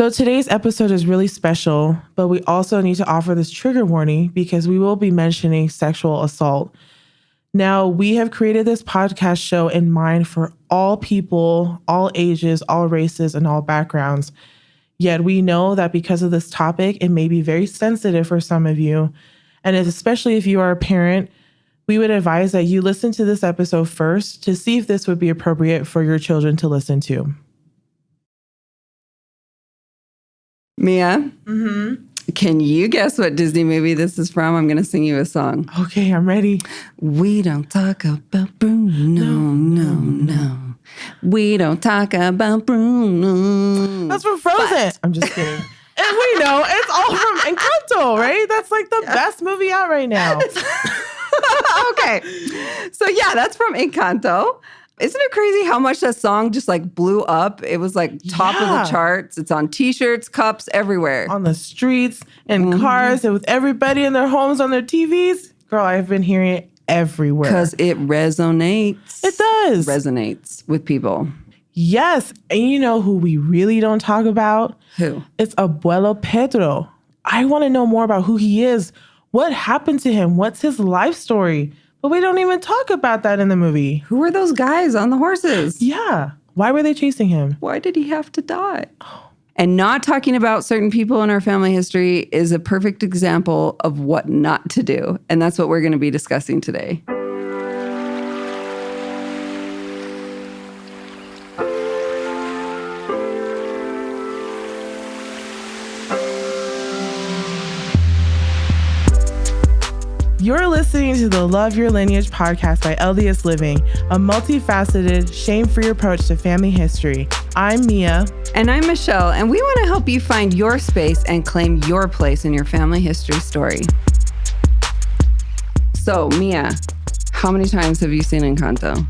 So today's episode is really special, but we also need to offer this trigger warning because we will be mentioning sexual assault. Now, we have created this podcast show in mind for all people, all ages, all races, and all backgrounds. Yet we know that because of this topic, it may be very sensitive for some of you. And especially if you are a parent, we would advise that you listen to this episode first to see if this would be appropriate for your children to listen to. Mia, Can you guess what Disney movie this is from? I'm going to sing you a song. Okay, I'm ready. We don't talk about Bruno, no. We don't talk about Bruno. That's from Frozen. I'm just kidding. And we know it's all from Encanto, right? That's like the best movie out right now. Okay. So yeah, that's from Encanto. Isn't it crazy how much that song just like blew up? It was like top of the charts. It's on t-shirts, cups, everywhere. On the streets and cars and with everybody in their homes on their TVs. Girl, I've been hearing it everywhere. Because it resonates. It does. Resonates with people. Yes. And you know who we really don't talk about? Who? It's Abuelo Pedro. I want to know more about who he is. What happened to him? What's his life story? But we don't even talk about that in the movie. Who were those guys on the horses? Yeah. Why were they chasing him? Why did he have to die? And not talking about certain people in our family history is a perfect example of what not to do. And that's what we're going to be discussing today. You're listening to the Love Your Lineage podcast by LDS Living, a multifaceted, shame-free approach to family history. I'm Mia. And I'm Michelle, and we want to help you find your space and claim your place in your family history story. So, Mia, how many times have you seen Encanto?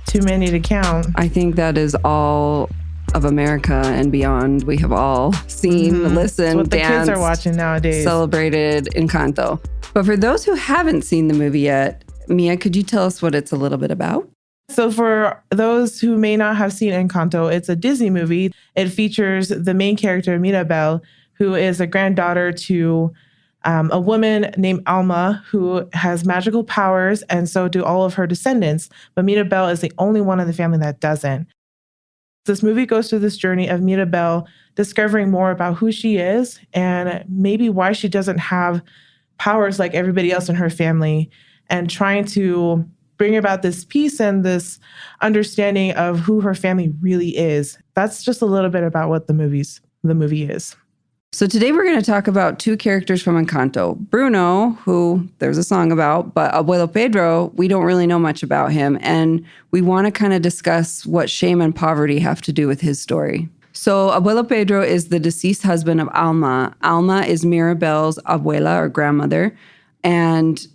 Too many to count. I think that is all of America and beyond. We have all seen, listened, what the danced, kids are watching nowadays. Celebrated Encanto. But for those who haven't seen the movie yet, Mia, could you tell us what it's a little bit about? So for those who may not have seen Encanto, it's a Disney movie. It features the main character, Mirabel, who is a granddaughter to a woman named Alma, who has magical powers, and so do all of her descendants. But Mirabel is the only one in the family that doesn't. This movie goes through this journey of Mirabel discovering more about who she is and maybe why she doesn't have powers like everybody else in her family, and trying to bring about this peace and this understanding of who her family really is. That's just a little bit about what the movie is. So today we're going to talk about two characters from Encanto. Bruno, who there's a song about, but Abuelo Pedro, we don't really know much about him. And we want to kind of discuss what shame and poverty have to do with his story. So Abuelo Pedro is the deceased husband of Alma. Alma is Mirabel's abuela or grandmother. And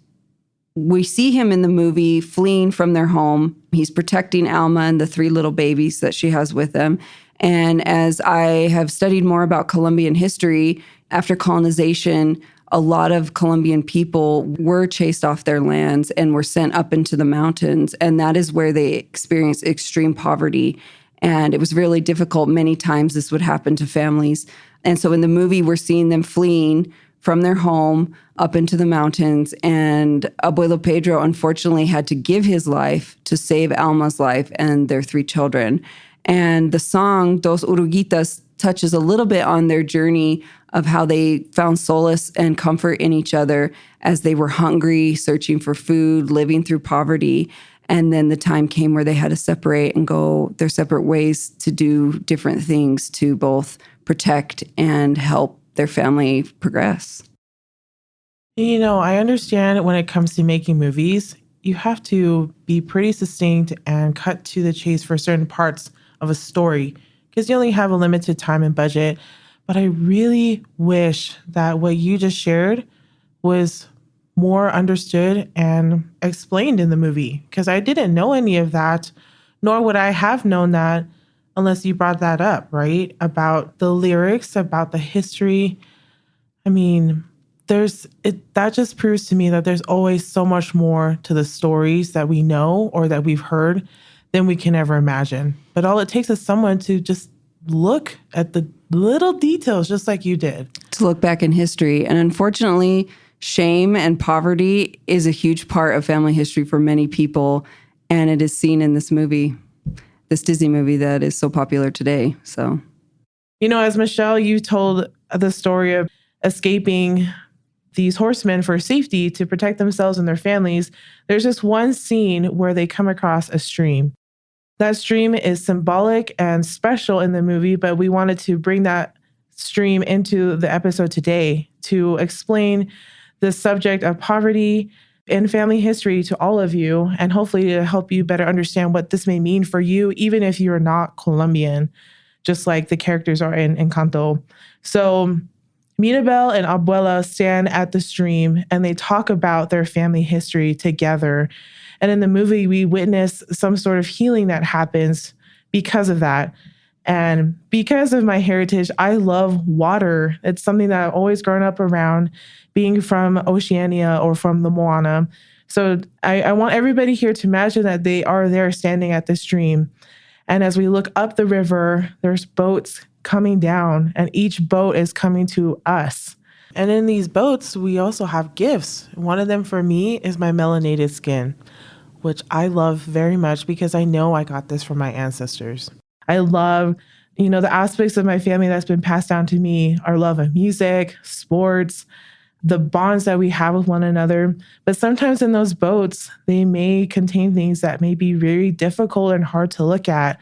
we see him in the movie fleeing from their home. He's protecting Alma and the three little babies that she has with them. And as I have studied more about Colombian history, after colonization, a lot of Colombian people were chased off their lands and were sent up into the mountains. And that is where they experienced extreme poverty. And it was really difficult. Many times this would happen to families. And so in the movie, we're seeing them fleeing from their home up into the mountains. And Abuelo Pedro, unfortunately, had to give his life to save Alma's life and their three children. And the song, Dos Oruguitas, touches a little bit on their journey of how they found solace and comfort in each other as they were hungry, searching for food, living through poverty. And then the time came where they had to separate and go their separate ways to do different things to both protect and help their family progress. You know, I understand when it comes to making movies, you have to be pretty succinct and cut to the chase for certain parts of a story because you only have a limited time and budget. But I really wish that what you just shared was more understood and explained in the movie, because I didn't know any of that, nor would I have known that unless you brought that up, right? About the lyrics, about the history. I mean, that just proves to me that there's always so much more to the stories that we know or that we've heard than we can ever imagine. But all it takes is someone to just look at the little details just like you did. To look back in history. And unfortunately, shame and poverty is a huge part of family history for many people. And it is seen in this movie, this Disney movie that is so popular today. So, As Michelle, you told the story of escaping these horsemen for safety to protect themselves and their families. There's this one scene where they come across a stream. That stream is symbolic and special in the movie, but we wanted to bring that stream into the episode today to explain the subject of poverty in family history to all of you, and hopefully to help you better understand what this may mean for you, even if you're not Colombian, just like the characters are in Encanto. So Mirabel and Abuela stand at the stream and they talk about their family history together. And in the movie, we witness some sort of healing that happens because of that. And because of my heritage, I love water. It's something that I've always grown up around, being from Oceania or from the Moana. So I want everybody here to imagine that they are there standing at the stream. And as we look up the river, there's boats coming down, and each boat is coming to us. And in these boats, we also have gifts. One of them for me is my melanated skin, which I love very much because I know I got this from my ancestors. I love, the aspects of my family that's been passed down to me, our love of music, sports, the bonds that we have with one another. But sometimes in those boats, they may contain things that may be very difficult and hard to look at.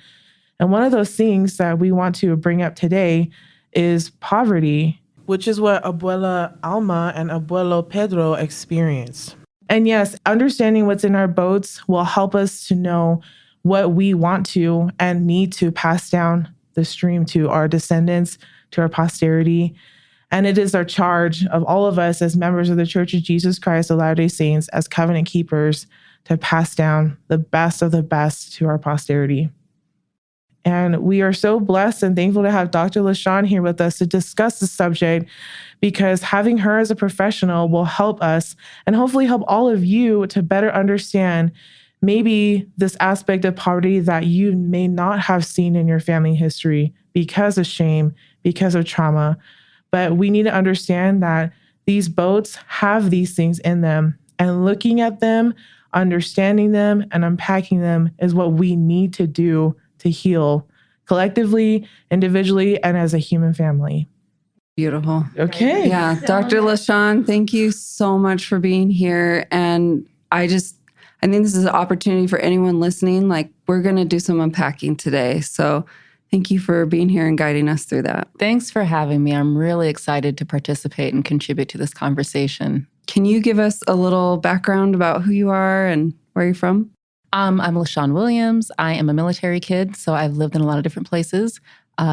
And one of those things that we want to bring up today is poverty, which is what Abuela Alma and Abuelo Pedro experienced. And yes, understanding what's in our boats will help us to know what we want to and need to pass down the stream to our descendants, to our posterity. And it is our charge of all of us as members of the Church of Jesus Christ of Latter-day Saints, as covenant keepers, to pass down the best of the best to our posterity. And we are so blessed and thankful to have Dr. LaShawn here with us to discuss the subject, because having her as a professional will help us and hopefully help all of you to better understand maybe this aspect of poverty that you may not have seen in your family history because of shame, because of trauma. But we need to understand that these boats have these things in them, and looking at them, understanding them, and unpacking them is what we need to do to heal collectively, individually, and as a human family. Beautiful. Okay. Yeah. Dr. LaShawn, thank you so much for being here. And I think this is an opportunity for anyone listening. Like, we're going to do some unpacking today. So thank you for being here and guiding us through that. Thanks for having me. I'm really excited to participate and contribute to this conversation. Can you give us a little background about who you are and where you're from? I'm LaShawn Williams. I am a military kid, so I've lived in a lot of different places.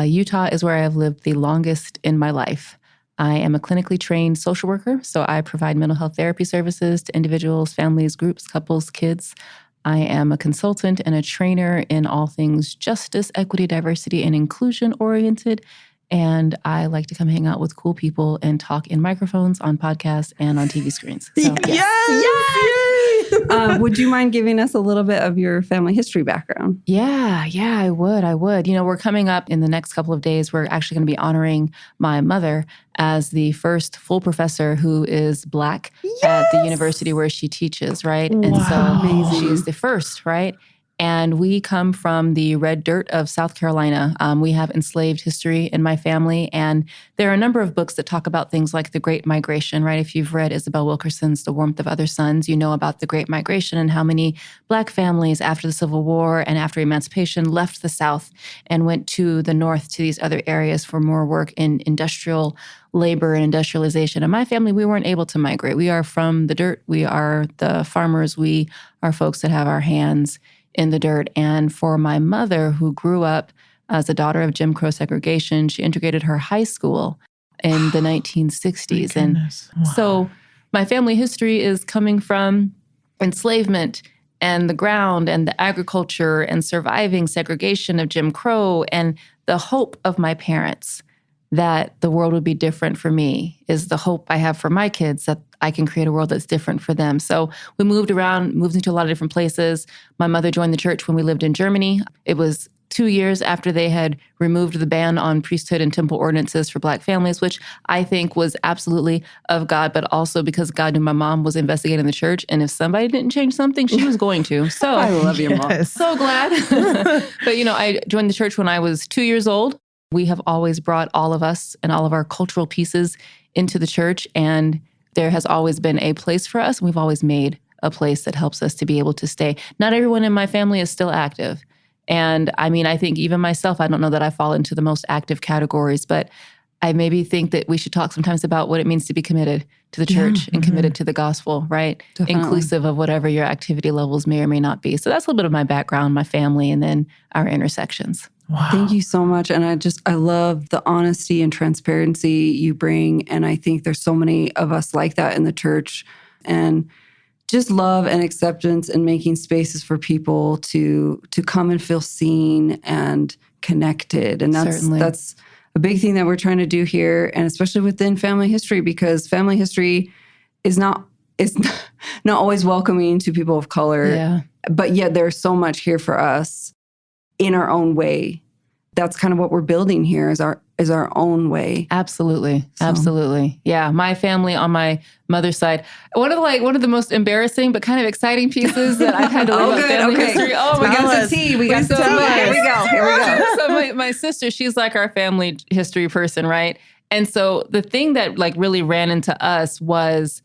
Utah is where I've lived the longest in my life. I am a clinically trained social worker, so I provide mental health therapy services to individuals, families, groups, couples, kids. I am a consultant and a trainer in all things justice, equity, diversity, and inclusion oriented. And I like to come hang out with cool people and talk in microphones, on podcasts, and on TV screens. So, Yes! Would you mind giving us a little bit of your family history background? Yeah, I would. We're coming up in the next couple of days. We're actually going to be honoring my mother as the first full professor who is Black at the university where she teaches, right? Wow. And so Amazing. she is the first, right? And we come from the red dirt of South Carolina. We have enslaved history in my family. And there are a number of books that talk about things like the Great Migration, right? If you've read Isabel Wilkerson's The Warmth of Other Suns, you know about the Great Migration and how many Black families after the Civil War and after emancipation left the South and went to the North to these other areas for more work in industrial labor and industrialization. And my family, we weren't able to migrate. We are from the dirt. We are the farmers. We are folks that have our hands in the dirt. And for my mother, who grew up as a daughter of Jim Crow segregation, she integrated her high school in the 1960s. And so my family history is coming from enslavement and the ground and the agriculture and surviving segregation of Jim Crow, and the hope of my parents that the world would be different for me is the hope I have for my kids, that I can create a world that's different for them. So we moved into a lot of different places. My mother joined the church when we lived in Germany. It was 2 years after they had removed the ban on priesthood and temple ordinances for Black families, which I think was absolutely of God, but also because God knew my mom was investigating the church. And if somebody didn't change something, she was going to. So I love your mom. So glad. But, I joined the church when I was 2 years old. We have always brought all of us and all of our cultural pieces into the church. And there has always been a place for us. We've always made a place that helps us to be able to stay. Not everyone in my family is still active. And I think even myself, I don't know that I fall into the most active categories, but I maybe think that we should talk sometimes about what it means to be committed to the church and committed to the gospel, right? Definitely. Inclusive of whatever your activity levels may or may not be. So that's a little bit of my background, my family, and then our intersections. Wow. Thank you so much. And I love the honesty and transparency you bring. And I think there's so many of us like that in the church. And just love and acceptance and making spaces for people to come and feel seen and connected. And that's a big thing that we're trying to do here, and especially within family history, because family history is not always welcoming to people of color. Yeah. But yet there's so much here for us in our own way. That's kind of what we're building here is our own way. Absolutely. Absolutely. Yeah. My family on my mother's side, one of the most embarrassing but kind of exciting pieces that I've had to learn about family history. Oh, we got the tea. We got the tea. Here we go. So my sister, she's like our family history person, right? And so the thing that really ran into us was,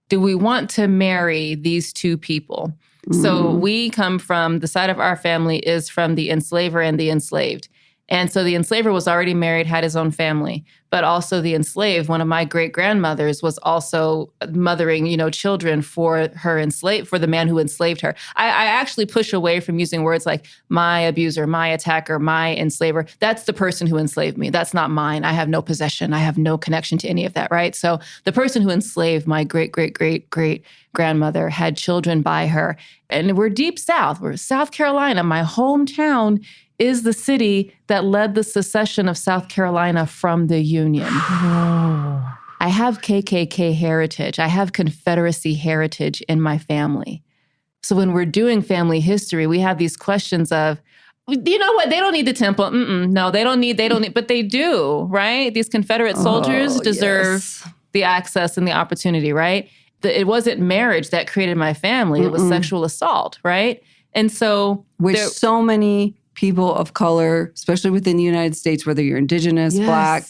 do we want to marry these two people? So we come from, the side of our family is from the enslaver and the enslaved. And so the enslaver was already married, had his own family, but also the enslaved, one of my great-grandmothers was also mothering, children for the man who enslaved her. I actually push away from using words like my abuser, my attacker, my enslaver. That's the person who enslaved me. That's not mine. I have no possession. I have no connection to any of that, right? So the person who enslaved my great-great-great-great-grandmother had children by her. And we're deep South. We're South Carolina. My hometown is the city that led the secession of South Carolina from the Union. Oh. I have KKK heritage. I have Confederacy heritage in my family. So when we're doing family history, we have these questions of, you know what? They don't need the temple. No, they don't need, but they do, right? These Confederate soldiers deserve the access and the opportunity, right? It wasn't marriage that created my family. It was sexual assault, right? And so which so many people of color, especially within the United States, whether you're indigenous, Black,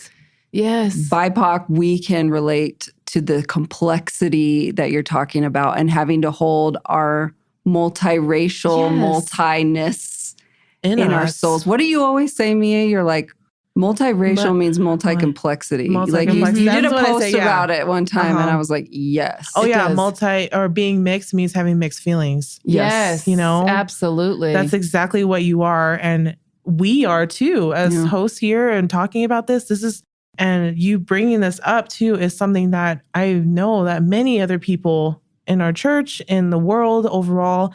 BIPOC, we can relate to the complexity that you're talking about and having to hold our multiracial, multiness in our souls. What do you always say, Mia? You're like, multiracial means multi-complexity. Like you did a post about it one time and I was like, yes. Oh yeah, or being mixed means having mixed feelings. Yes. Absolutely. That's exactly what you are. And we are too, as hosts here and talking about this. And you bringing this up too is something that I know that many other people in our church, in the world overall,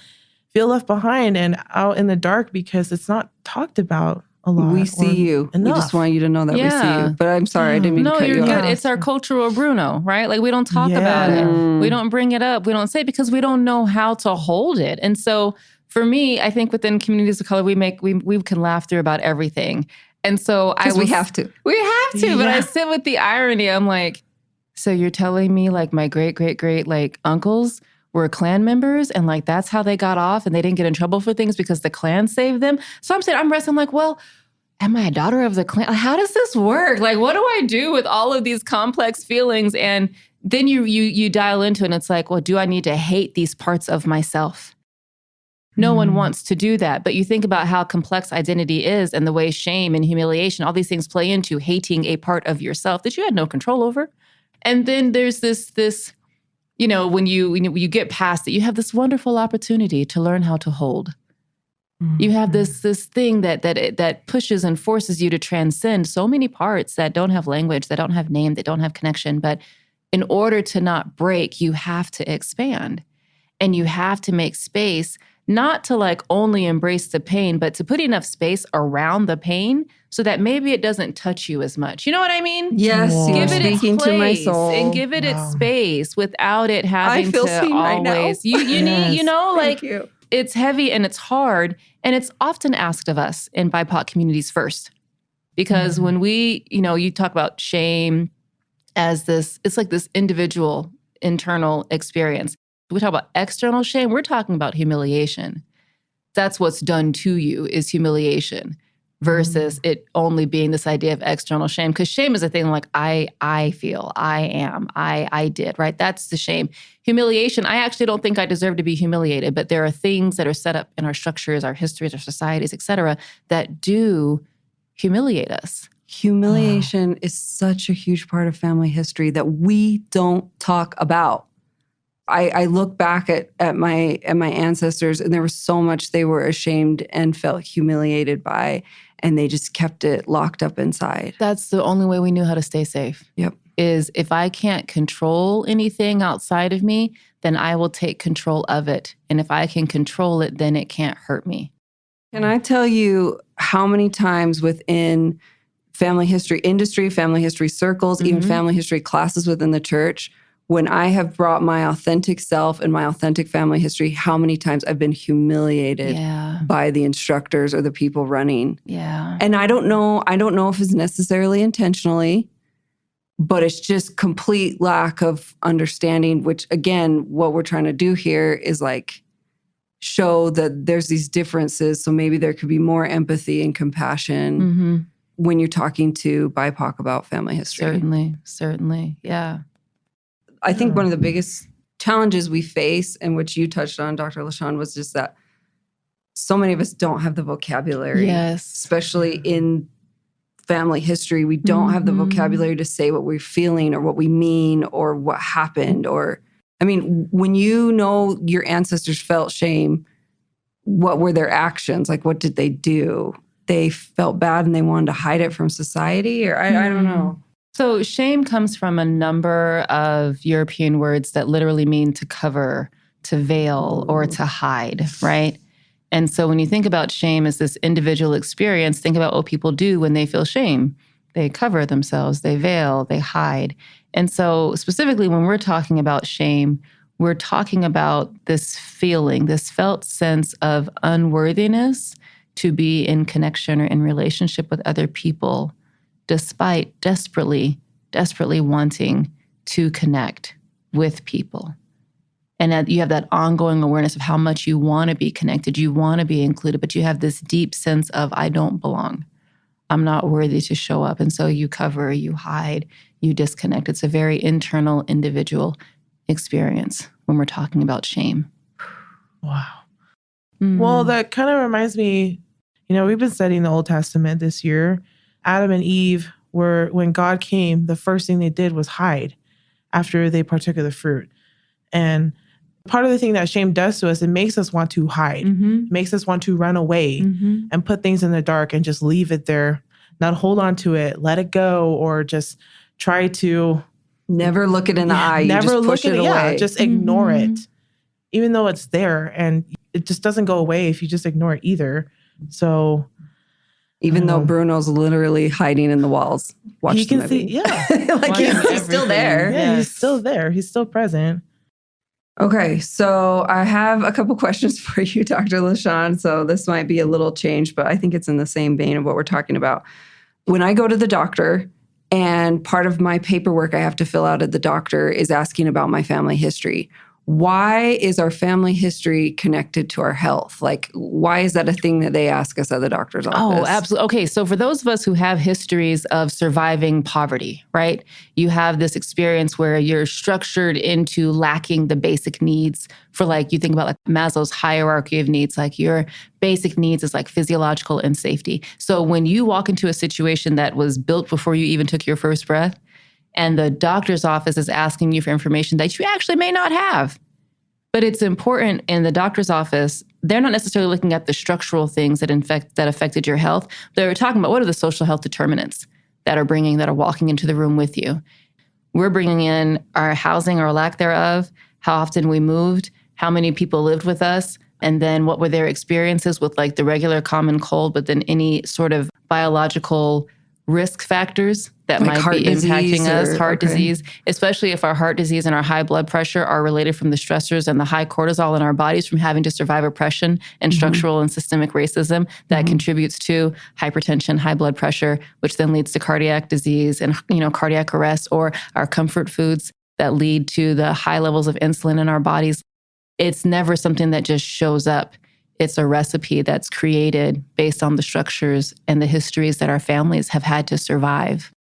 feel left behind and out in the dark because it's not talked about a lot. We see you. Enough. We just want you to know that we see you. But I'm sorry, I didn't mean to cut you off. No, you're good. It's our cultural Bruno, right? Like we don't talk about it. We don't bring it up. We don't say it because we don't know how to hold it. And so for me, I think within communities of color, we can laugh through about everything. And so we have to. We have to. But I sit with the irony. I'm like, so you're telling me like my great uncles were Klan members and like that's how they got off and they didn't get in trouble for things because the Klan saved them. So I'm wrestling like, well, am I a daughter of the Klan? How does this work? Like, what do I do with all of these complex feelings? And then you dial into it and it's like, well, do I need to hate these parts of myself? No one wants to do that. But you think about how complex identity is and the way shame and humiliation, all these things play into hating a part of yourself that you had no control over. And then there's this when you get past it, you have this wonderful opportunity to learn how to hold. Mm-hmm. You have this thing that pushes and forces you to transcend so many parts that don't have language, that don't have name, that don't have connection. But in order to not break, you have to expand. And you have to make space, not to like only embrace the pain, but to put enough space around the pain so that maybe it doesn't touch you as much. You know what I mean? Yes, give it speaking its place to my soul. and give it its space without it having I feel to seen always. Right now. You need, like you. it's heavy and it's hard, and it's often asked of us in BIPOC communities first. Because when we, you talk about shame as this, it's like this individual internal experience. We talk about external shame, we're talking about humiliation. That's what's done to you is humiliation versus it only being this idea of external shame. Because shame is a thing like I feel, I am, I did, right? That's the shame. Humiliation, I actually don't think I deserve to be humiliated, but there are things that are set up in our structures, our histories, our societies, et cetera, that do humiliate us. Humiliation is such a huge part of family history that we don't talk about. I look back at my ancestors, and there was so much they were ashamed and felt humiliated by, and they just kept it locked up inside. That's the only way we knew how to stay safe. Yep. Is if I can't control anything outside of me, then I will take control of it. And if I can control it, then it can't hurt me. Can I tell you how many times within family history industry, family history circles, even family history classes within the church, when I have brought my authentic self and my authentic family history, how many times I've been humiliated by the instructors or the people running. Yeah. And I don't know if it's necessarily intentionally, but it's just complete lack of understanding, which again, what we're trying to do here is like show that there's these differences. So maybe there could be more empathy and compassion when you're talking to BIPOC about family history. Certainly. Yeah. I think one of the biggest challenges we face, and which you touched on, Dr. LaShawn, was just that so many of us don't have the vocabulary. Yes. Especially in family history, we don't have the vocabulary to say what we're feeling or what we mean or what happened. Or, I mean, when you know your ancestors felt shame, what were their actions? Like, what did they do? They felt bad and they wanted to hide it from society? Or I don't know. So shame comes from a number of European words that literally mean to cover, to veil, or to hide, right? And so when you think about shame as this individual experience, think about what people do when they feel shame. They cover themselves, they veil, they hide. And so specifically when we're talking about shame, we're talking about this feeling, this felt sense of unworthiness to be in connection or in relationship with other people, despite desperately wanting to connect with people. And that you have that ongoing awareness of how much you want to be connected, you want to be included, but you have this deep sense of, I don't belong. I'm not worthy to show up. And so you cover, you hide, you disconnect. It's a very internal, individual experience when we're talking about shame. Wow. Well, that kind of reminds me, we've been studying the Old Testament this year. Adam and Eve when God came, the first thing they did was hide after they partook of the fruit. And part of the thing that shame does to us, it makes us want to hide, makes us want to run away and put things in the dark and just leave it there, not hold on to it, let it go, or just try to never look it in the eye. You just push it away. Yeah, just ignore it, even though it's there, and it just doesn't go away if you just ignore it either. So even though Bruno's literally hiding in the walls, watch he the can movie. see, like he's still there. Yeah, he's still there. He's still present. Okay, so I have a couple questions for you, Dr. LaShawn. So this might be a little change, but I think it's in the same vein of what we're talking about. When I go to the doctor, and part of my paperwork I have to fill out at the doctor is asking about my family history. Why is our family history connected to our health? Like, why is that a thing that they ask us at the doctor's office? Oh, absolutely. Okay, so for those of us who have histories of surviving poverty, right? You have this experience where you're structured into lacking the basic needs for, like, you think about like Maslow's hierarchy of needs, like your basic needs is like physiological and safety. So when you walk into a situation that was built before you even took your first breath, and the doctor's office is asking you for information that you actually may not have. But it's important in the doctor's office, they're not necessarily looking at the structural things that affected your health. They're talking about what are the social health determinants that are walking into the room with you. We're bringing in our housing or lack thereof, how often we moved, how many people lived with us, and then what were their experiences with like the regular common cold, but then any sort of biological risk factors that Like might heart be disease impacting us, or- heart okay. disease, especially if our heart disease and our high blood pressure are related from the stressors and the high cortisol in our bodies from having to survive oppression and structural and systemic racism that contributes to hypertension, high blood pressure, which then leads to cardiac disease and, cardiac arrest, or our comfort foods that lead to the high levels of insulin in our bodies. It's never something that just shows up. It's a recipe that's created based on the structures and the histories that our families have had to survive.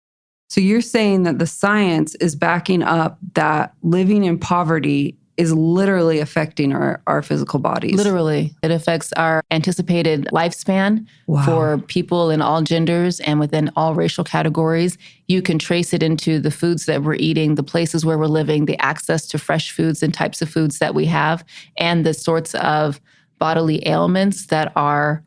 So you're saying that the science is backing up that living in poverty is literally affecting our physical bodies. Literally. It affects our anticipated lifespan for people in all genders and within all racial categories. You can trace it into the foods that we're eating, the places where we're living, the access to fresh foods and types of foods that we have, and the sorts of bodily ailments that are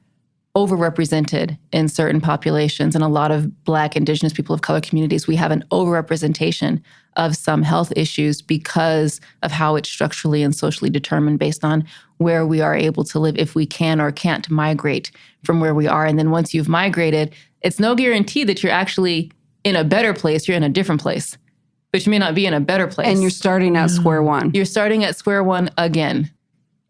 overrepresented in certain populations. And a lot of Black, Indigenous, people of color communities, we have an overrepresentation of some health issues because of how it's structurally and socially determined based on where we are able to live, if we can or can't migrate from where we are. And then once you've migrated, it's no guarantee that you're actually in a better place, you're in a different place, but you may not be in a better place. And you're starting at square one. You're starting at square one again.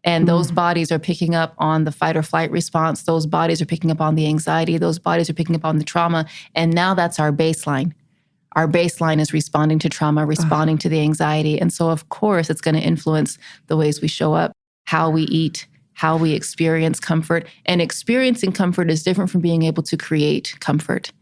And those bodies are picking up on the fight or flight response. Those bodies are picking up on the anxiety. Those bodies are picking up on the trauma. And now that's our baseline. Our baseline is responding to trauma, responding to the anxiety. And so, of course, it's going to influence the ways we show up, how we eat, how we experience comfort. And experiencing comfort is different from being able to create comfort.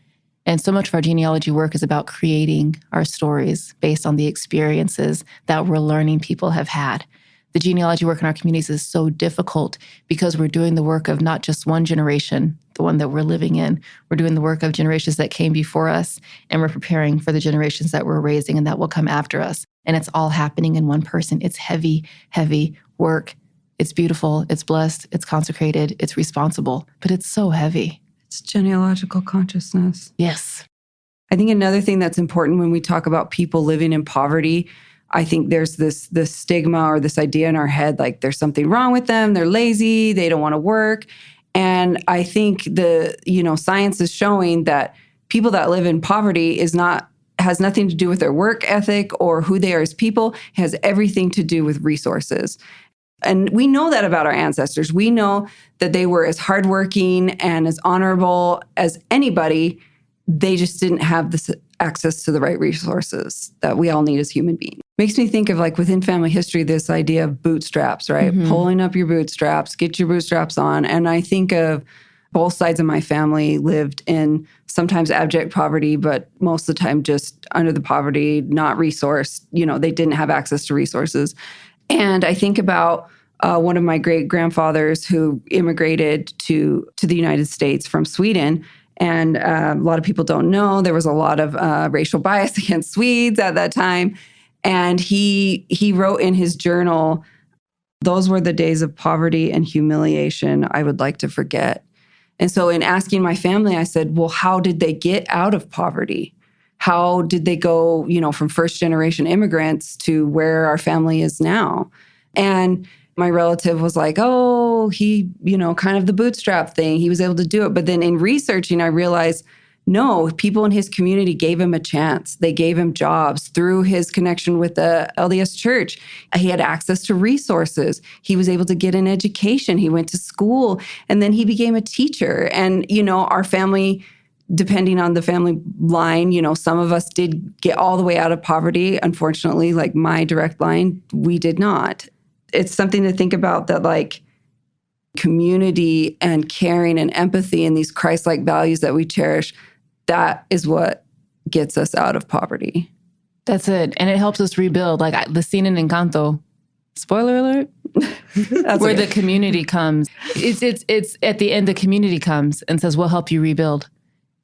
And so much of our genealogy work is about creating our stories based on the experiences that we're learning people have had. The genealogy work in our communities is so difficult because we're doing the work of not just one generation, the one that we're living in. We're doing the work of generations that came before us, and we're preparing for the generations that we're raising and that will come after us. And it's all happening in one person. It's heavy, heavy work. It's beautiful, it's blessed, it's consecrated, it's responsible, but it's so heavy. It's genealogical consciousness. Yes. I think another thing that's important when we talk about people living in poverty, I think there's this stigma or this idea in our head, like there's something wrong with them, they're lazy, they don't want to work. And I think science is showing that people that live in poverty has nothing to do with their work ethic or who they are as people. It has everything to do with resources. And we know that about our ancestors. We know that they were as hardworking and as honorable as anybody. They just didn't have this access to the right resources that we all need as human beings. Makes me think of, like, within family history, this idea of bootstraps, right? Pulling up your bootstraps, get your bootstraps on. And I think of both sides of my family lived in sometimes abject poverty, but most of the time just under the poverty, not resourced. They didn't have access to resources. And I think about one of my great-grandfathers who immigrated to the United States from Sweden. And a lot of people don't know there was a lot of racial bias against Swedes at that time. And he wrote in his journal, "Those were the days of poverty and humiliation I would like to forget." And so in asking my family, I said, well, how did they get out of poverty? How did they go, from first-generation immigrants to where our family is now? And my relative was like, oh, he, kind of the bootstrap thing. He was able to do it. But then in researching, I realized, no, people in his community gave him a chance. They gave him jobs through his connection with the LDS church. He had access to resources. He was able to get an education. He went to school, and then he became a teacher. And, our family, depending on the family line, some of us did get all the way out of poverty. Unfortunately, like my direct line, we did not. It's something to think about, that like community and caring and empathy and these Christ-like values that we cherish, that is what gets us out of poverty. That's it. And it helps us rebuild. Like the scene in Encanto, spoiler alert, where the community comes. It's at the end, the community comes and says, we'll help you rebuild.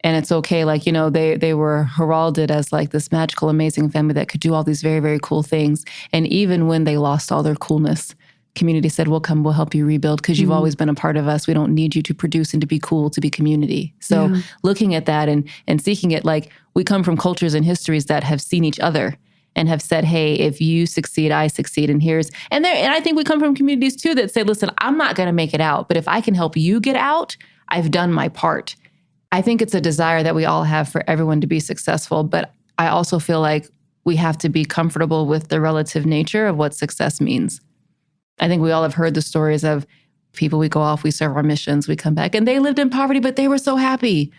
And it's okay. Like, they were heralded as like this magical, amazing family that could do all these very, very cool things. And even when they lost all their coolness, community said, we'll come, we'll help you rebuild because you've always been a part of us. We don't need you to produce and to be cool, to be community. So looking at that and seeking it, like we come from cultures and histories that have seen each other and have said, hey, if you succeed, I succeed. And I think we come from communities too that say, listen, I'm not going to make it out, but if I can help you get out, I've done my part. I think it's a desire that we all have for everyone to be successful, but I also feel like we have to be comfortable with the relative nature of what success means. I think we all have heard the stories of people, we go off, we serve our missions, we come back, and they lived in poverty, but they were so happy.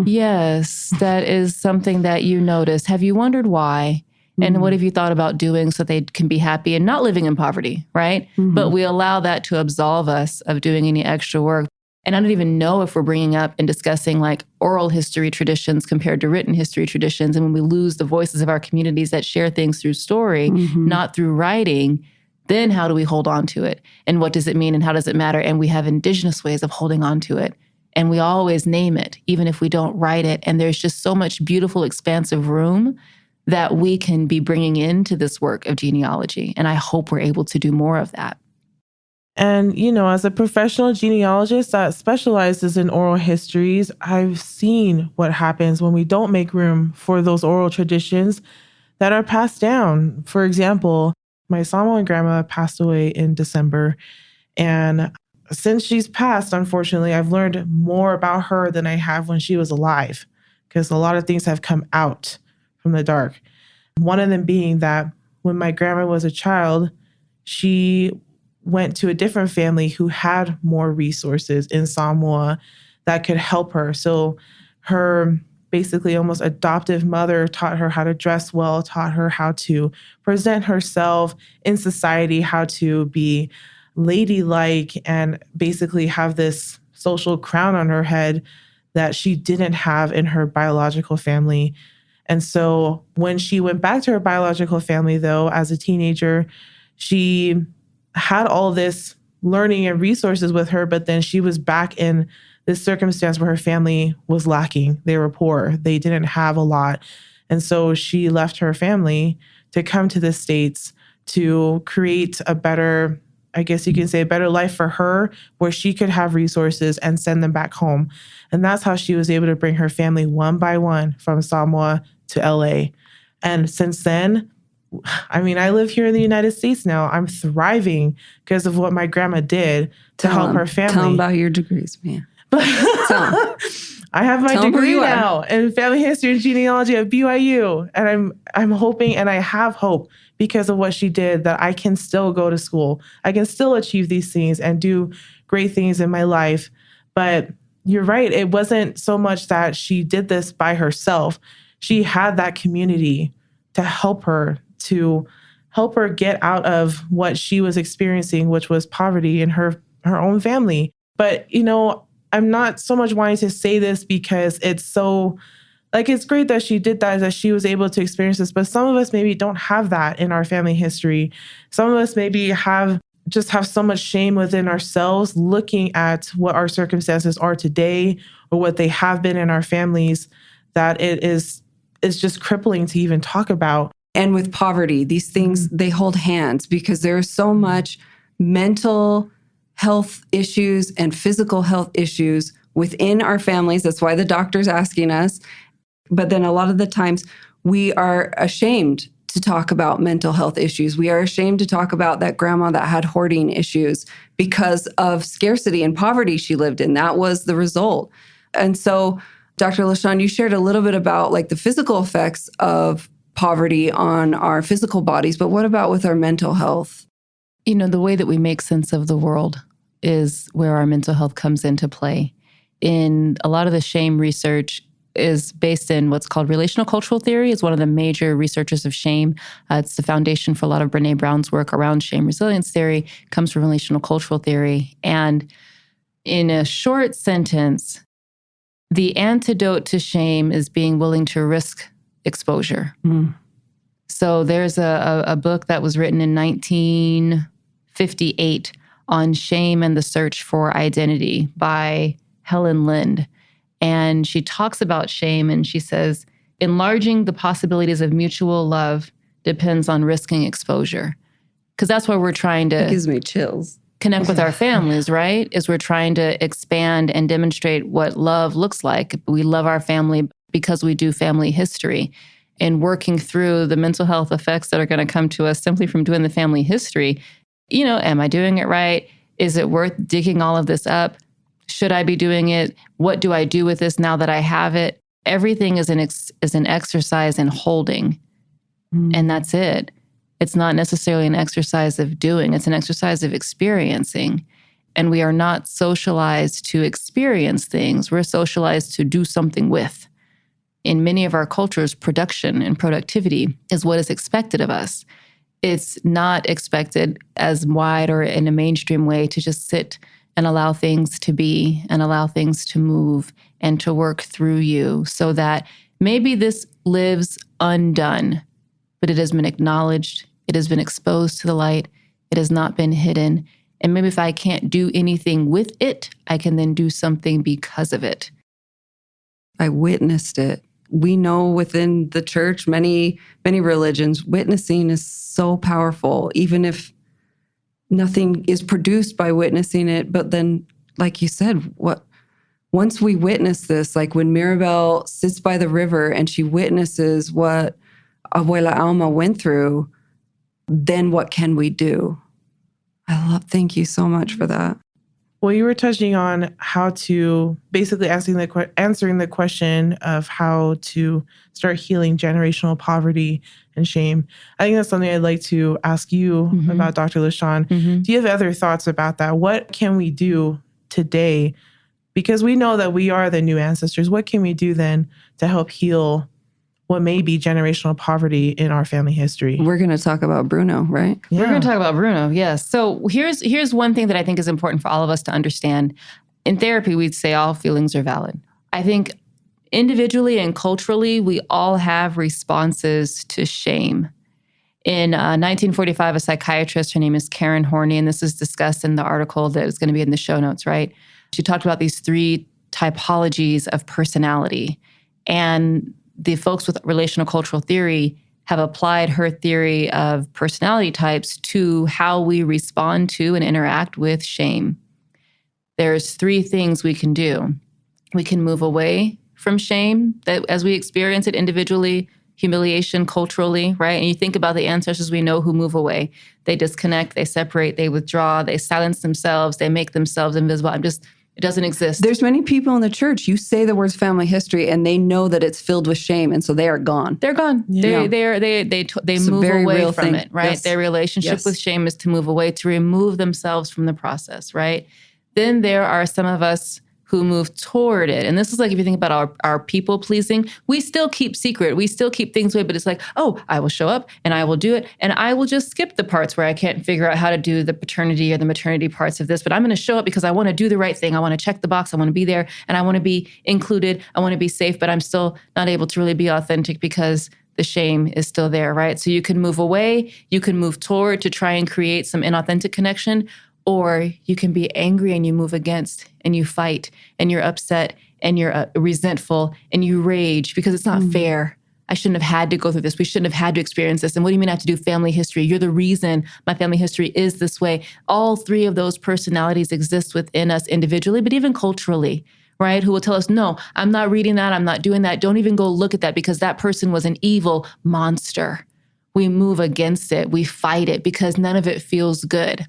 Yes, that is something that you notice. Have you wondered why? And what have you thought about doing so they can be happy and not living in poverty, right? But we allow that to absolve us of doing any extra work. And I don't even know if we're bringing up and discussing like oral history traditions compared to written history traditions. And when we lose the voices of our communities that share things through story, not through writing, then how do we hold on to it? And what does it mean and how does it matter? And we have indigenous ways of holding on to it. And we always name it, even if we don't write it. And there's just so much beautiful, expansive room that we can be bringing into this work of genealogy. And I hope we're able to do more of that. And, you know, as a professional genealogist that specializes in oral histories, I've seen what happens when we don't make room for those oral traditions that are passed down. For example, my Samoan grandma passed away in December. And since she's passed, unfortunately, I've learned more about her than I have when she was alive, because a lot of things have come out from the dark. One of them being that when my grandma was a child, she went to a different family who had more resources in Samoa that could help her. So her basically almost adoptive mother taught her how to dress well, taught her how to present herself in society, how to be ladylike, and basically have this social crown on her head that she didn't have in her biological family. And so when she went back to her biological family, though, as a teenager, she had all this learning and resources with her, but then she was back in this circumstance where her family was lacking. They were poor. They didn't have a lot. And so she left her family to come to the States to create a better, I guess you can say, a better life for her, where she could have resources and send them back home. And that's how she was able to bring her family one by one from Samoa to LA. And since then, I mean, I live here in the United States now. I'm thriving because of what my grandma did to help her family. Tell them about your degrees, man. I have my degree now in family history and genealogy at BYU. And I'm hoping, and I have hope because of what she did, that I can still go to school. I can still achieve these things and do great things in my life. But you're right. It wasn't so much that she did this by herself. She had that community to help her get out of what she was experiencing, which was poverty in her own family. But, you know, I'm not so much wanting to say this because it's so, like, it's great that she did that she was able to experience this, but some of us maybe don't have that in our family history. Some of us maybe have so much shame within ourselves looking at what our circumstances are today or what they have been in our families, that it's just crippling to even talk about. And with poverty, these things, they hold hands because there's so much mental health issues and physical health issues within our families. That's why the doctor's asking us. But then a lot of the times we are ashamed to talk about mental health issues. We are ashamed to talk about that grandma that had hoarding issues because of scarcity and poverty she lived in. That was the result. And so, Dr. LaShawn, you shared a little bit about like the physical effects of poverty on our physical bodies, but what about with our mental health? You know, the way that we make sense of the world is where our mental health comes into play. In a lot of the shame research is based in what's called relational cultural theory. It's one of the major researchers of shame. It's the foundation for a lot of Brene Brown's work around shame resilience theory, comes from relational cultural theory. And in a short sentence, the antidote to shame is being willing to risk exposure. So there's a book that was written in 1958 on shame and the search for identity by Helen Lind. And she talks about shame and she says, enlarging the possibilities of mutual love depends on risking exposure. Because that's why we're trying to... It gives me chills. Connect with our families, right? Is we're trying to expand and demonstrate what love looks like. We love our family because we do family history. And working through the mental health effects that are going to come to us simply from doing the family history. You know, am I doing it right? Is it worth digging all of this up? Should I be doing it? What do I do with this now that I have it? Everything is an exercise in holding. And that's it. It's not necessarily an exercise of doing. It's an exercise of experiencing. And we are not socialized to experience things. We're socialized to do something with. In many of our cultures, production and productivity is what is expected of us. It's not expected as wide or in a mainstream way to just sit and allow things to be and allow things to move and to work through you so that maybe this lives undone, but it has been acknowledged, it has been exposed to the light, it has not been hidden. And maybe if I can't do anything with it, I can then do something because of it. I witnessed it. We know within the church, many religions, witnessing is so powerful, even if nothing is produced by witnessing it. But then, like you said, once we witness this, like when Mirabel sits by the river and she witnesses what Abuela Alma went through, then what can we do? Thank you so much for that. Well, you were touching on how to basically answering the question of how to start healing generational poverty and shame. I think that's something I'd like to ask you about, Dr. LaShawn. Do you have other thoughts about that? What can we do today? Because we know that we are the new ancestors. What can we do then to help heal what may be generational poverty in our family history? We're going to talk about Bruno, right? Yeah. We're going to talk about Bruno, yes. So here's one thing that I think is important for all of us to understand. In therapy, we'd say all feelings are valid. I think individually and culturally, we all have responses to shame. In 1945, a psychiatrist, her name is Karen Horney, and this is discussed in the article that is going to be in the show notes, right? She talked about these 3 typologies of personality. And the folks with relational cultural theory have applied her theory of personality types to how we respond to and interact with shame. There's 3 things we can do. We can move away from shame that as we experience it individually, humiliation culturally, right? And you think about the ancestors we know who move away. They disconnect, they separate, they withdraw, they silence themselves, they make themselves invisible. It doesn't exist. There's many people in the church, you say the words family history and they know that it's filled with shame, and so they are gone. They're gone. Yeah. They move away from it, right? Yes. Their relationship with shame is to move away, to remove themselves from the process, right? Then there are some of us who move toward it. And this is like, if you think about our people pleasing, we still keep secret. We still keep things away, but it's like, oh, I will show up and I will do it. And I will just skip the parts where I can't figure out how to do the paternity or the maternity parts of this, but I'm going to show up because I want to do the right thing. I want to check the box. I want to be there and I want to be included. I want to be safe, but I'm still not able to really be authentic because the shame is still there, right? So you can move away, you can move toward to try and create some inauthentic connection, or you can be angry and you move against and you fight and you're upset and you're resentful and you rage because it's not fair. I shouldn't have had to go through this. We shouldn't have had to experience this. And what do you mean I have to do family history? You're the reason my family history is this way. All 3 of those personalities exist within us individually, but even culturally, right? Who will tell us, no, I'm not reading that. I'm not doing that. Don't even go look at that because that person was an evil monster. We move against it. We fight it because none of it feels good.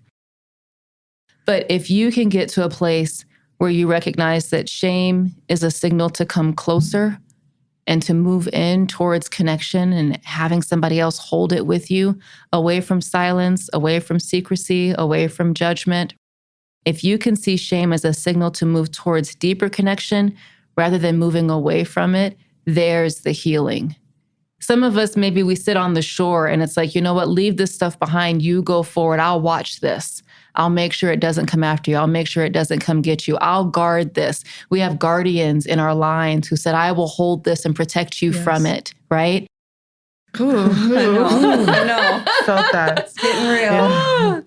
But if you can get to a place where you recognize that shame is a signal to come closer and to move in towards connection and having somebody else hold it with you, away from silence, away from secrecy, away from judgment. If you can see shame as a signal to move towards deeper connection rather than moving away from it, there's the healing. Some of us, maybe we sit on the shore and it's like, you know what, leave this stuff behind. You go forward. I'll watch this. I'll make sure it doesn't come after you. I'll make sure it doesn't come get you. I'll guard this. We have guardians in our lines who said, I will hold this and protect you from it, right? Ooh, I know. Felt that. It's getting real. Yeah.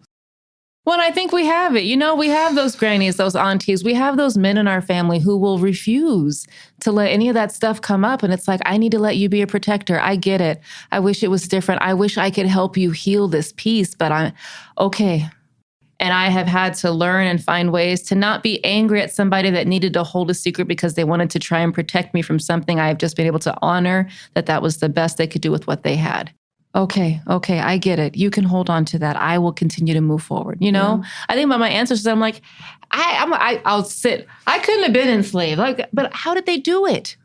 Well, I think we have it. You know, we have those grannies, those aunties. We have those men in our family who will refuse to let any of that stuff come up. And it's like, I need to let you be a protector. I get it. I wish it was different. I wish I could help you heal this piece, but I'm okay. And I have had to learn and find ways to not be angry at somebody that needed to hold a secret because they wanted to try and protect me from something. I've just been able to honor that that was the best they could do with what they had. Okay, I get it. You can hold on to that. I will continue to move forward. You know, I think about my ancestors. I'm like, I'll sit. I couldn't have been enslaved. Like, but how did they do it?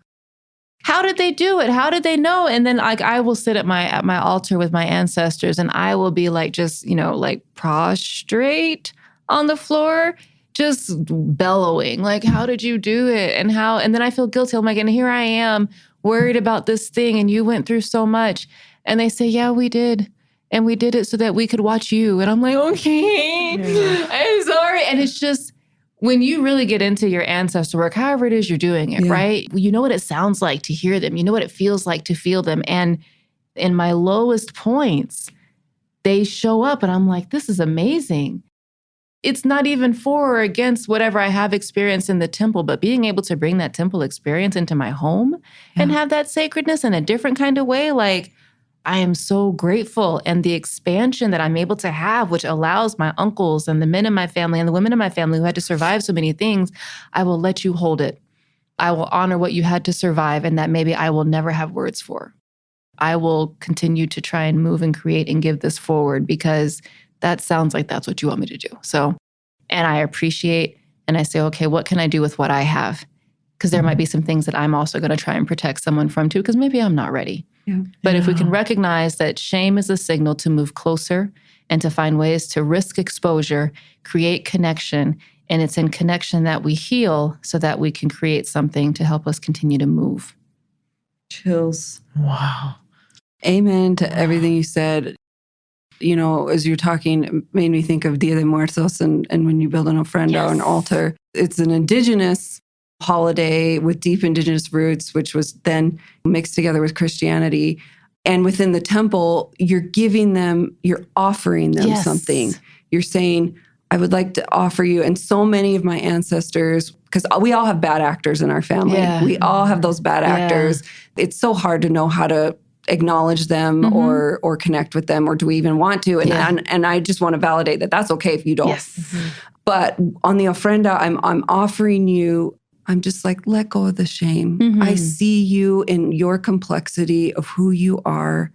How did they do it? How did they know? And then like I will sit at my altar with my ancestors, and I will be like just like prostrate on the floor, just bellowing like, how did you do it? And how? And then I feel guilty. I'm like, and here I am worried about this thing, and you went through so much. And they say, yeah, we did. And we did it so that we could watch you. And I'm like, okay, I'm sorry. And it's just, when you really get into your ancestor work, however it is you're doing it, right? You know what it sounds like to hear them. You know what it feels like to feel them. And in my lowest points, they show up and I'm like, this is amazing. It's not even for or against whatever I have experienced in the temple, but being able to bring that temple experience into my home and have that sacredness in a different kind of way, like, I am so grateful. And the expansion that I'm able to have, which allows my uncles and the men in my family and the women in my family who had to survive so many things, I will let you hold it. I will honor what you had to survive and that maybe I will never have words for. I will continue to try and move and create and give this forward because that sounds like that's what you want me to do. So, and I appreciate and I say, okay, what can I do with what I have? Because there might be some things that I'm also going to try and protect someone from too, because maybe I'm not ready. But if we can recognize that shame is a signal to move closer and to find ways to risk exposure, create connection, and it's in connection that we heal so that we can create something to help us continue to move. Chills. Wow. Amen to everything you said. You know, as you're talking, it made me think of Dia de Muertos and when you build an ofrenda or an altar. It's an indigenous holiday with deep indigenous roots, which was then mixed together with Christianity. And within the temple, you're offering them something. You're saying, I would like to offer you. And so many of my ancestors, because we all have bad actors in our family. We all have those bad actors. It's so hard to know how to acknowledge them or connect with them, or do we even want to? And I just want to validate that that's okay if you don't. But on the ofrenda, I'm offering you, I'm just like, let go of the shame. I see you in your complexity of who you are,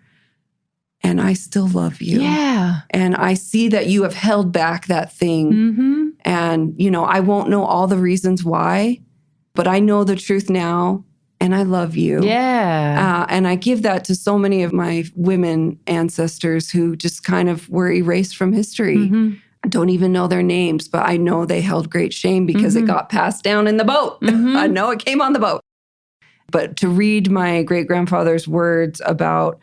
and I still love you. And I see that you have held back that thing. And, I won't know all the reasons why, but I know the truth now, and I love you. And I give that to so many of my women ancestors who just kind of were erased from history. I don't even know their names, but I know they held great shame because it got passed down in the boat. I know it came on the boat. But to read my great-grandfather's words about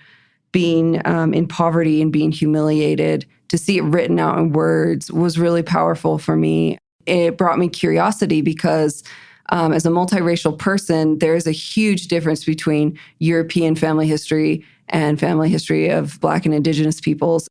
being in poverty and being humiliated, to see it written out in words was really powerful for me. It brought me curiosity because as a multiracial person, there is a huge difference between European family history and family history of Black and Indigenous peoples.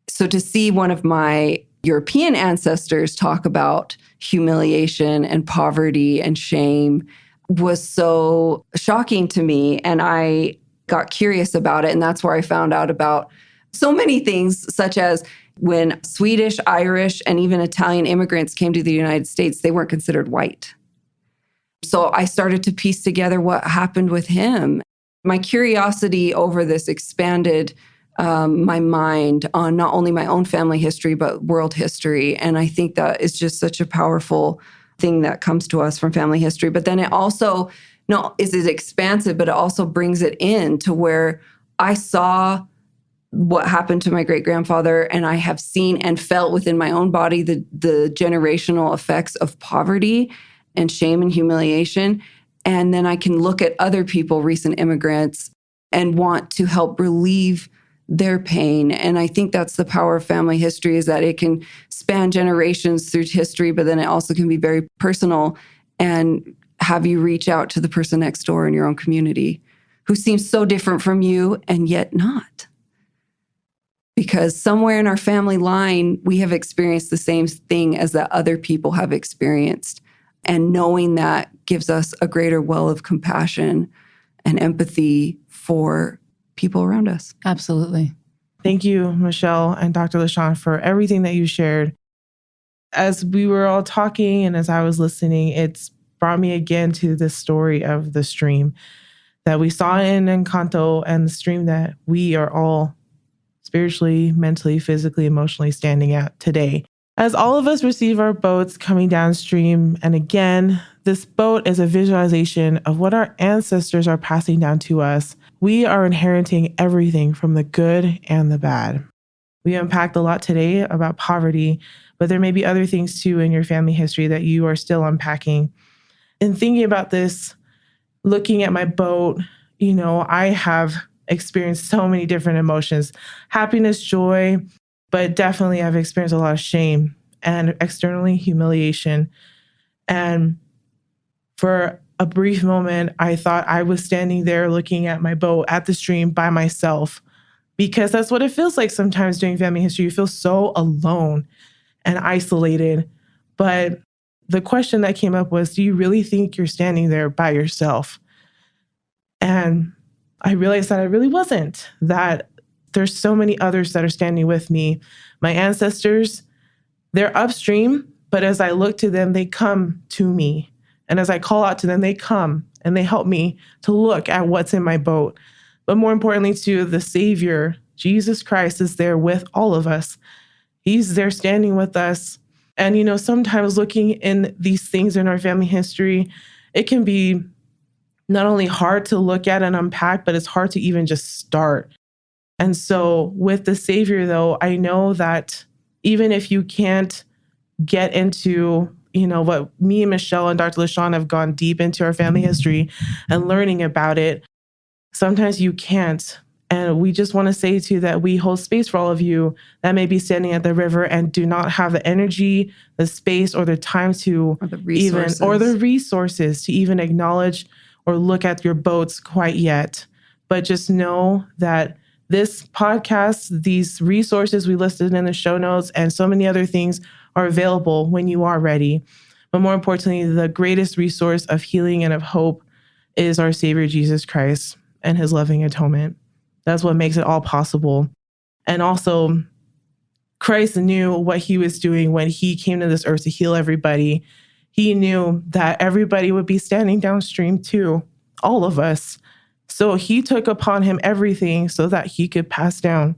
So to see one of my European ancestors talk about humiliation and poverty and shame was so shocking to me. And I got curious about it. And that's where I found out about so many things, such as when Swedish, Irish, and even Italian immigrants came to the United States, they weren't considered white. So I started to piece together what happened with him. My curiosity over this expanded my mind on not only my own family history, but world history. And I think that is just such a powerful thing that comes to us from family history. But then it also, is it expansive, but it also brings it in to where I saw what happened to my great-grandfather, and I have seen and felt within my own body the generational effects of poverty and shame and humiliation. And then I can look at other people, recent immigrants, and want to help relieve their pain. And I think that's the power of family history, is that it can span generations through history, but then it also can be very personal and have you reach out to the person next door in your own community who seems so different from you and yet not. Because somewhere in our family line, we have experienced the same thing as that other people have experienced. And knowing that gives us a greater well of compassion and empathy for people around us. Absolutely. Thank you, Michelle and Dr. LaShawn, for everything that you shared. As we were all talking and as I was listening, it's brought me again to the story of the stream that we saw in Encanto, and the stream that we are all spiritually, mentally, physically, emotionally standing at today. As all of us receive our boats coming downstream, and again, this boat is a visualization of what our ancestors are passing down to us. We are inheriting everything from the good and the bad. We unpacked a lot today about poverty, but there may be other things too in your family history that you are still unpacking. In thinking about this, looking at my boat, I have experienced so many different emotions, happiness, joy, but definitely I've experienced a lot of shame and externally humiliation. And for a brief moment, I thought I was standing there looking at my boat at the stream by myself, because that's what it feels like sometimes doing family history. You feel so alone and isolated. But the question that came up was, do you really think you're standing there by yourself? And I realized that I really wasn't, that there's so many others that are standing with me. My ancestors, they're upstream, but as I look to them, they come to me. And as I call out to them, they come and they help me to look at what's in my boat. But more importantly, too, the Savior, Jesus Christ, is there with all of us. He's there standing with us. And, sometimes looking in these things in our family history, it can be not only hard to look at and unpack, but it's hard to even just start. And so with the Savior, though, I know that even if you can't get into, what me and Michelle and Dr. LaShawn have gone deep into our family history and learning about it, sometimes you can't. And we just want to say to you that we hold space for all of you that may be standing at the river and do not have the energy, the space, or the time to or the resources to even acknowledge or look at your boats quite yet. But just know that this podcast, these resources we listed in the show notes, and so many other things are available when you are ready. But more importantly, the greatest resource of healing and of hope is our Savior, Jesus Christ, and his loving atonement. That's what makes it all possible. And also, Christ knew what he was doing when he came to this earth to heal everybody. He knew that everybody would be standing downstream too, all of us. So he took upon him everything so that he could pass down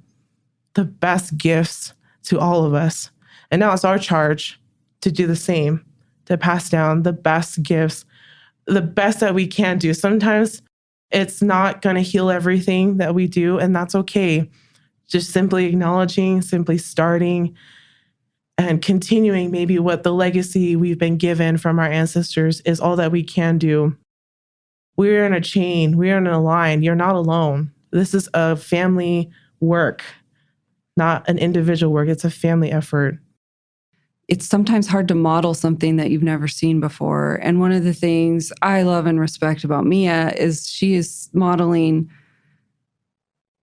the best gifts to all of us. And now it's our charge to do the same, to pass down the best gifts, the best that we can do. Sometimes it's not going to heal everything that we do, and that's okay. Just simply acknowledging, simply starting, and continuing maybe what the legacy we've been given from our ancestors is all that we can do. We're in a chain. We're in a line. You're not alone. This is a family work, not an individual work. It's a family effort. It's sometimes hard to model something that you've never seen before. And one of the things I love and respect about Miya is she is modeling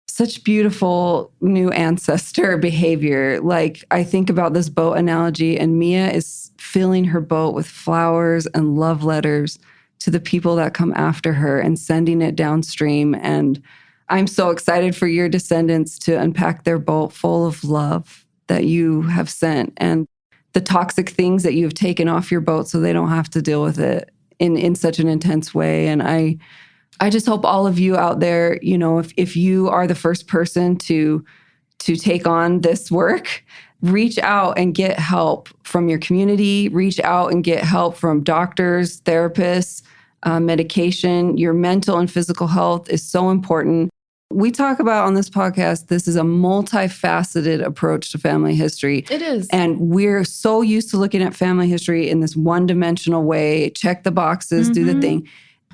such beautiful new ancestor behavior. Like, I think about this boat analogy, and Miya is filling her boat with flowers and love letters to the people that come after her and sending it downstream. And I'm so excited for your descendants to unpack their boat full of love that you have sent, and the toxic things that you've taken off your boat so they don't have to deal with it in such an intense way. And I just hope all of you out there, if you are the first person to take on this work, reach out and get help from your community, reach out and get help from doctors, therapists, medication. Your mental and physical health is so important. We talk about on this podcast, this is a multifaceted approach to family history. It is. And we're so used to looking at family history in this one-dimensional way, check the boxes, do the thing.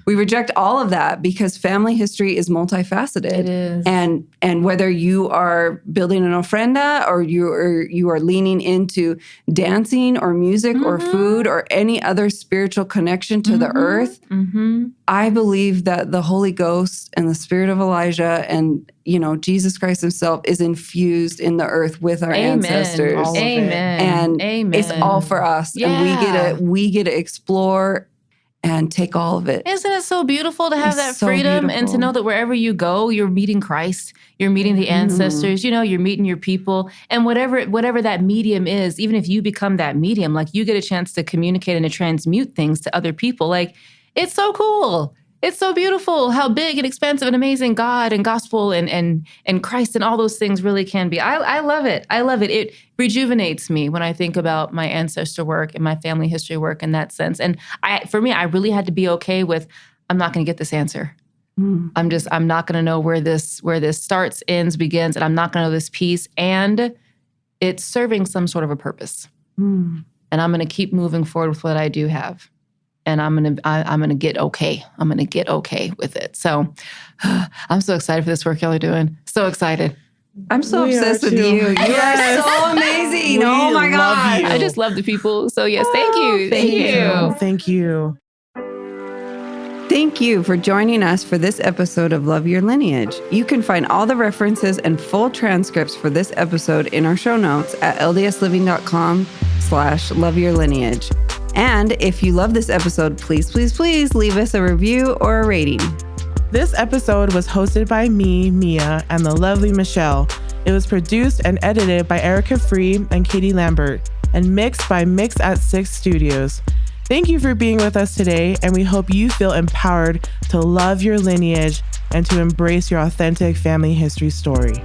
We reject all of that because family history is multifaceted. It is. And whether you are building an ofrenda or you are leaning into dancing or music or food or any other spiritual connection to the earth, I believe that the Holy Ghost and the Spirit of Elijah and, Jesus Christ himself is infused in the earth with our ancestors. Amen. And it's all for us. Yeah. And we get to explore and take all of it. Isn't it so beautiful to have that so freedom and to beautiful. know that wherever you go, you're meeting Christ, you're meeting the ancestors, you're meeting your people, and whatever that medium is, even if you become that medium, like you get a chance to communicate and to transmute things to other people. Like, it's so cool. It's so beautiful how big and expansive and amazing God and gospel and Christ and all those things really can be. I love it. I love it. It rejuvenates me when I think about my ancestor work and my family history work in that sense. And for me, I really had to be okay with, I'm not going to get this answer. I'm not going to know where this starts, ends, begins, and I'm not going to know this piece. And it's serving some sort of a purpose. And I'm going to keep moving forward with what I do have. And I'm gonna get okay. I'm gonna get okay with it. So I'm so excited for this work y'all are doing. So excited. I'm so obsessed with you. You are so amazing. Oh my God. I just love the people. So yes, thank you. Thank you. Thank you. Thank you for joining us for this episode of Love Your Lineage. You can find all the references and full transcripts for this episode in our show notes at ldsliving.com/loveyourlineage. And if you love this episode, please, please, please leave us a review or a rating. This episode was hosted by me, Mia, and the lovely Michelle. It was produced and edited by Erica Free and Katie Lambert, and mixed by Mix at 6 Studios. Thank you for being with us today, and we hope you feel empowered to love your lineage and to embrace your authentic family history story.